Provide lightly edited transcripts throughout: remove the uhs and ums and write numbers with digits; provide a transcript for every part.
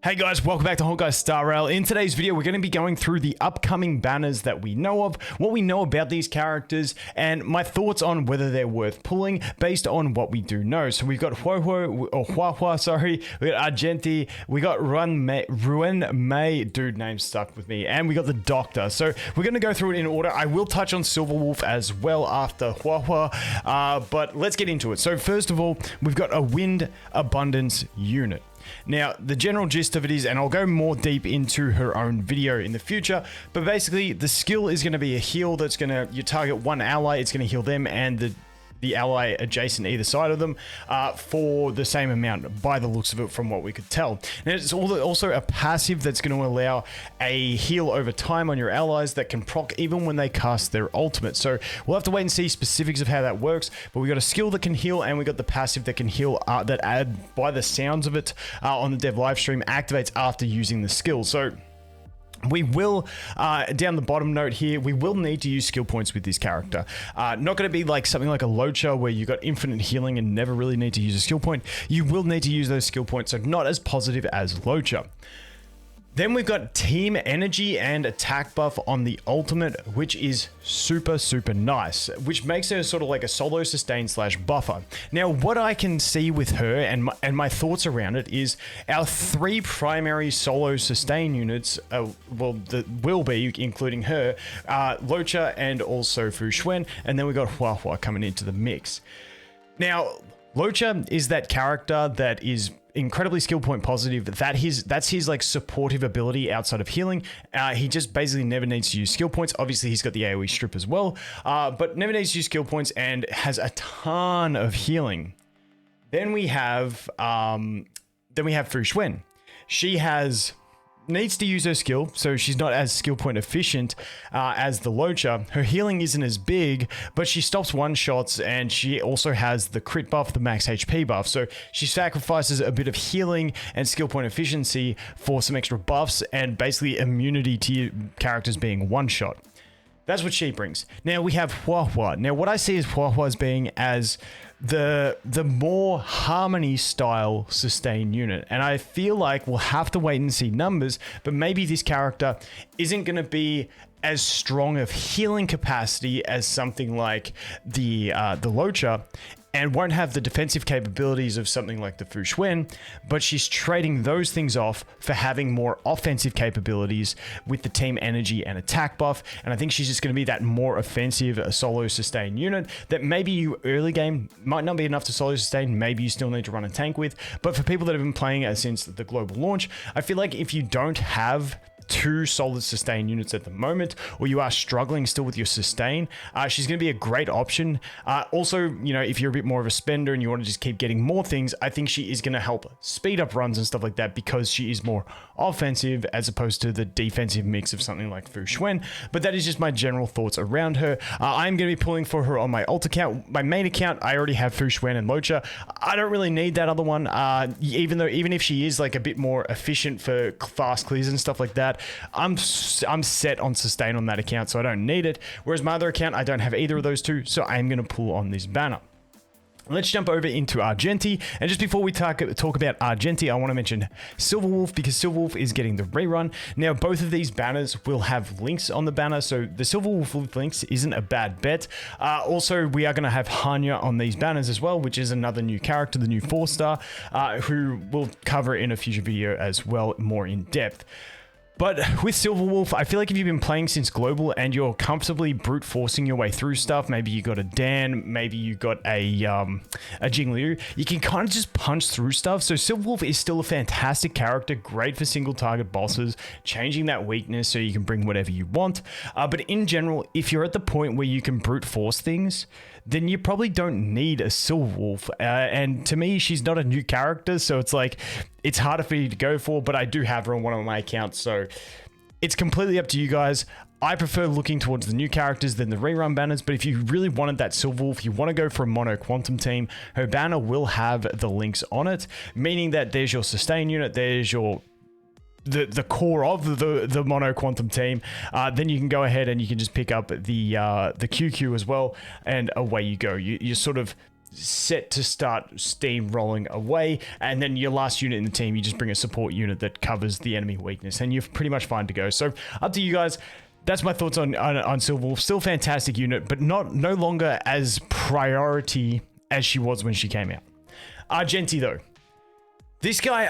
Hey guys, welcome back to Honkai Star Rail. In today's video, we're going to be going through the upcoming banners that we know of, what we know about these characters, and my thoughts on whether they're worth pulling based on what we do know. So we've got Huahua, sorry, we got Argenti, we got Ruin Mei, dude, name stuck with me, and we got the Doctor. So we're going to go through it in order. I will touch on Silverwolf as well after Huahua, but let's get into it. So first of all, we've got a Wind Abundance unit. Now, the general gist of it is, and I'll go more deep into her own video in the future, but basically the skill is going to be a heal that's going to, you target one ally, it's going to heal them and the ally adjacent either side of them for the same amount by the looks of it from what we could tell. And it's also a passive that's going to allow a heal over time on your allies that can proc even when they cast their ultimate. So we'll have to wait and see specifics of how that works, but we got a skill that can heal and we got the passive that can heal that add by the sounds of it on the dev live stream activates after using the skill. So we will, down the bottom note here, we will need to use skill points with this character. Not going to be like something like a Locha where you got infinite healing and never really need to use a skill point. You will need to use those skill points, so not as positive as Locha. Then we've got team energy and attack buff on the ultimate, which is super nice, which makes her sort of like a solo sustain slash buffer. Now, what I can see with her and my thoughts around it is our three primary solo sustain units, will be, including her, Locha and also Fu Xuan, and then we got Huahua coming into the mix. Now, Locha is that character that is incredibly skill point positive. That's his like supportive ability outside of healing. He just basically never needs to use skill points. Obviously he's got the AoE strip as well, but never needs to use skill points and has a ton of healing. Then we have Fu Xuan. She needs to use her skill, so she's not as skill point efficient as the Locha. Her healing isn't as big, but she stops one shots and she also has the crit buff, the max HP buff. So she sacrifices a bit of healing and skill point efficiency for some extra buffs and basically immunity to your characters being one shot. That's what she brings. Now we have Huahua. Now what I see is Huahua as being as the more harmony style sustain unit, and I feel like we'll have to wait and see numbers, but maybe this character isn't going to be as strong of healing capacity as something like the Locha, and won't have the defensive capabilities of something like the Fu Xuan, but she's trading those things off for having more offensive capabilities with the team energy and attack buff, and I think she's just going to be that more offensive solo sustain unit that maybe you early game might not be enough to solo sustain, maybe you still need to run a tank with, but for people that have been playing since the global launch, I feel like if you don't have two solid sustain units at the moment, or you are struggling still with your sustain, she's going to be a great option. Also, you know, if you're a bit more of a spender and you want to just keep getting more things, I think she is going to help speed up runs and stuff like that because she is more offensive as opposed to the defensive mix of something like Fu Xuan. But that is just my general thoughts around her. I'm going to be pulling for her on my alt account. My main account, I already have Fu Xuan and Locha. I don't really need that other one, even if she is like a bit more efficient for fast clears and stuff like that. I'm set on sustain on that account, so I don't need it. Whereas my other account, I don't have either of those two, so I'm going to pull on this banner. Let's jump over into Argenti, and just before we talk about Argenti, I want to mention Silverwolf, because Silverwolf is getting the rerun. Now, both of these banners will have links on the banner, so the Silverwolf with links isn't a bad bet. Also, we are going to have Hanya on these banners as well, which is another new character, the new 4-star, who we'll cover in a future video as well, more in depth. But with Silverwolf, I feel like if you've been playing since Global and you're comfortably brute forcing your way through stuff, maybe you got a Dan, maybe you got a Jingliu, you can kind of just punch through stuff. So Silverwolf is still a fantastic character, great for single target bosses, changing that weakness so you can bring whatever you want. But in general, if you're at the point where you can brute force things, then you probably don't need a Silverwolf. And to me, she's not a new character, so it's like, it's harder for you to go for, but I do have her on one of my accounts, so it's completely up to you guys. I prefer looking towards the new characters than the rerun banners, but if you really wanted that Silverwolf, you want to go for a mono quantum team, her banner will have the links on it, meaning that there's your sustain unit, there's your the core of the mono quantum team. Then you can go ahead and you can just pick up the QQ as well, and away you go. You sort of set to start steamrolling away, and then your last unit in the team, you just bring a support unit that covers the enemy weakness, and you're pretty much fine to go. So up to you guys. That's my thoughts on Silverwolf. Still fantastic unit, but no longer as priority as she was when she came out. Argenti though, this guy,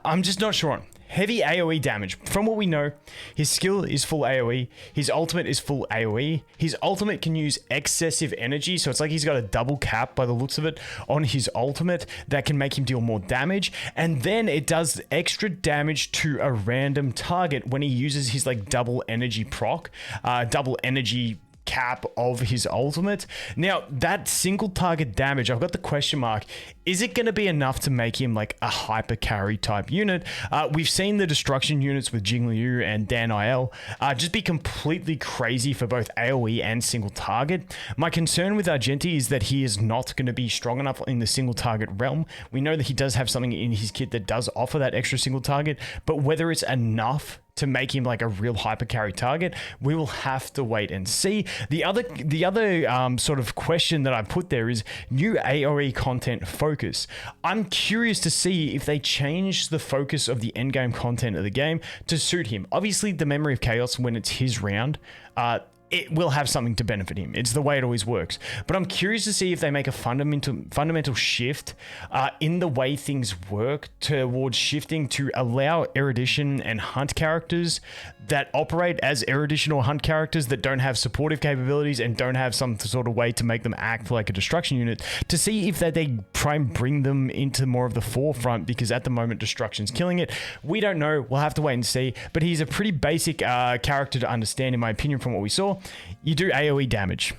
I'm just not sure on. Heavy AoE damage. From what we know, his skill is full AoE. His ultimate is full AoE. His ultimate can use excessive energy, so it's like he's got a double cap by the looks of it on his ultimate that can make him deal more damage. And then it does extra damage to a random target when he uses his like double energy proc, double energy cap of his ultimate. Now that single target damage, I've got the question mark, is it going to be enough to make him like a hyper carry type unit? We've seen the destruction units with Jing Liu and Dan IL just be completely crazy for both AoE and single target. My concern with Argenti is that he is not going to be strong enough in the single target realm. We know that he does have something in his kit that does offer that extra single target, but whether it's enough to make him like a real hyper carry target, we will have to wait and see. The other sort of question that I put there is new AoE content focus. I'm curious to see if they change the focus of the endgame content of the game to suit him. Obviously, the Memory of Chaos, when it's his round, it will have something to benefit him. It's the way it always works. But I'm curious to see if they make a fundamental shift in the way things work towards shifting to allow Erudition and Hunt characters that operate as Erudition or Hunt characters that don't have supportive capabilities and don't have some sort of way to make them act like a destruction unit, to see if they try and bring them into more of the forefront, because at the moment Destruction's killing it. We don't know. We'll have to wait and see. But he's a pretty basic character to understand, in my opinion, from what we saw. You do AoE damage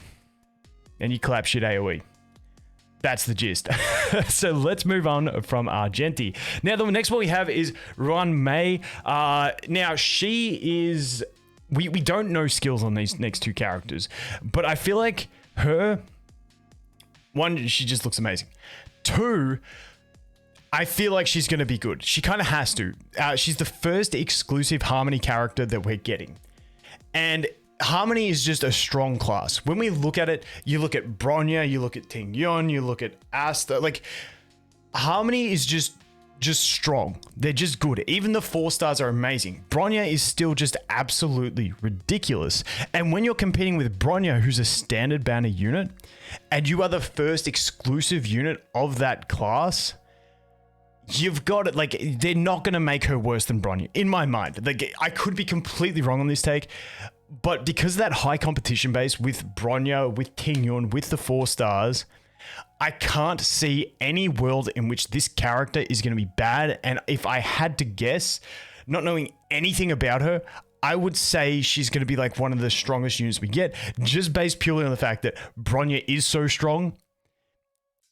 and you clap shit AoE. That's the gist. So let's move on from Argenti. Now, the next one we have is Ruan Mei. Now, she is... We don't know skills on these next two characters, but I feel like her... One, she just looks amazing. Two, I feel like she's going to be good. She kind of has to. She's the first exclusive Harmony character that we're getting. And Harmony is just a strong class. When we look at it, you look at Bronya, you look at Ting Yun, you look at Asta. Like, Harmony is just strong. They're just good. Even the 4-stars are amazing. Bronya is still just absolutely ridiculous. And when you're competing with Bronya, who's a standard banner unit, and you are the first exclusive unit of that class, you've got it. Like, they're not going to make her worse than Bronya, in my mind. Like, I could be completely wrong on this take, but because of that high competition base with Bronya, with Ting Yun, with the 4-stars, I can't see any world in which this character is going to be bad. And if I had to guess, not knowing anything about her, I would say she's going to be like one of the strongest units we get, just based purely on the fact that Bronya is so strong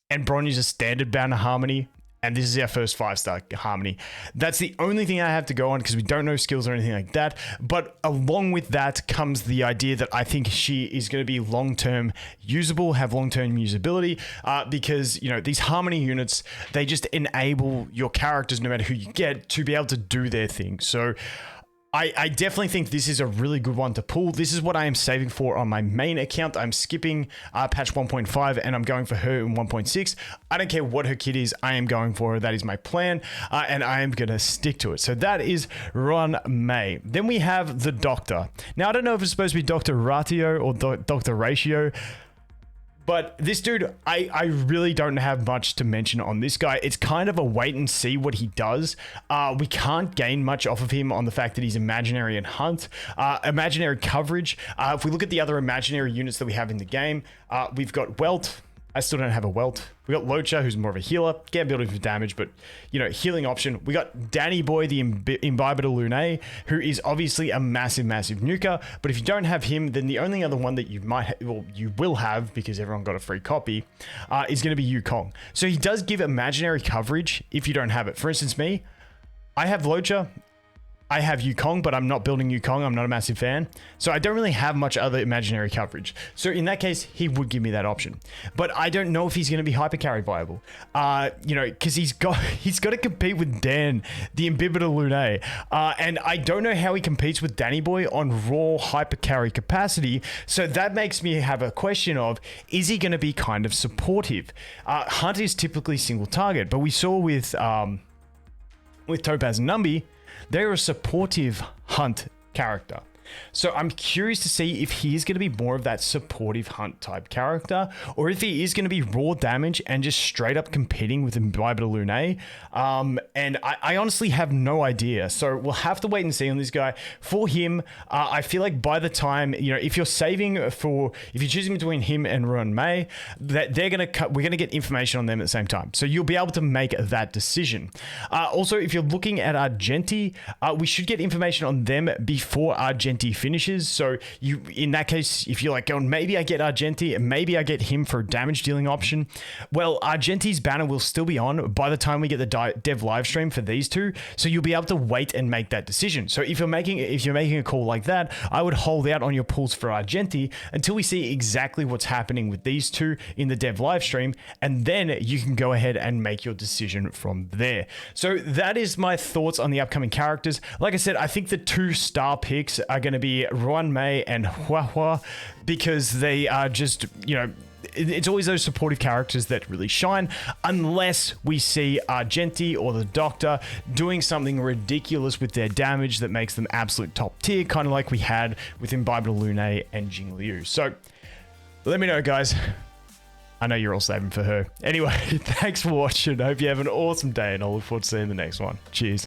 and Bronya's a standard banner Harmony. And this is our first 5-star Harmony. That's the only thing I have to go on, because we don't know skills or anything like that. But along with that comes the idea that I think she is going to be long-term usable, have long-term usability, because, you know, these Harmony units, they just enable your characters, no matter who you get, to be able to do their thing. So I definitely think this is a really good one to pull. This is what I am saving for on my main account. I'm skipping patch 1.5 and I'm going for her in 1.6. I don't care what her kit is. I am going for her. That is my plan, and I am going to stick to it. So that is Ruan Mei. Then we have the Doctor. Now, I don't know if it's supposed to be Dr. Ratio or Dr. Ratio, but this dude, I really don't have much to mention on this guy. It's kind of a wait and see what he does. We can't gain much off of him on the fact that he's imaginary and Hunt. Imaginary coverage. If we look at the other imaginary units that we have in the game, we've got Welt. I still don't have a Welt. We got Locha, who's more of a healer. Get building for damage, but, you know, healing option. We got Danny Boy, the Imbiber Lune, who is obviously a massive, massive nuker. But if you don't have him, then the only other one that you you will have, because everyone got a free copy, is going to be Yukong. So he does give imaginary coverage if you don't have it. For instance, me, I have Locha. I have Yukong, but I'm not building Yukong. I'm not a massive fan. So I don't really have much other imaginary coverage. So in that case, he would give me that option. But I don't know if he's going to be hyper carry viable. You know, because he's got to compete with Dan, the Imbibitor Lune. And I don't know how he competes with Danny Boy on raw hyper carry capacity. So that makes me have a question of, is he going to be kind of supportive? Hunt is typically single target, but we saw with Topaz and Numby, they're a supportive Hunt character. So I'm curious to see if he is going to be more of that supportive Hunt type character, or if he is going to be raw damage and just straight up competing with Imbibitor Lune. And I honestly have no idea. So we'll have to wait and see on this guy. For him, I feel like by the time, you know, if you're choosing between him and Ruan Mei, that we're going to get information on them at the same time. So you'll be able to make that decision. Also, if you're looking at Argenti, we should get information on them before Argenti finishes. So you, in that case, if you're like going, maybe I get Argenti and maybe I get him for a damage dealing option, well, Argenti's banner will still be on by the time we get the dev live stream for these two. So you'll be able to wait and make that decision. So if you're making a call like that, I would hold out on your pulls for Argenti until we see exactly what's happening with these two in the dev live stream, and then you can go ahead and make your decision from there. So that is my thoughts on the upcoming characters. Like I said, I think the 2 star picks are going to be Ruan Mei and Huahua, because they are just, you know, it's always those supportive characters that really shine, unless we see Argenti or the Doctor doing something ridiculous with their damage that makes them absolute top tier, kind of like we had with Imbibitor Lune and Jing Liu. So let me know, guys. I know you're all saving for her. Anyway, thanks for watching. I hope you have an awesome day, and I look forward to seeing the next one. Cheers.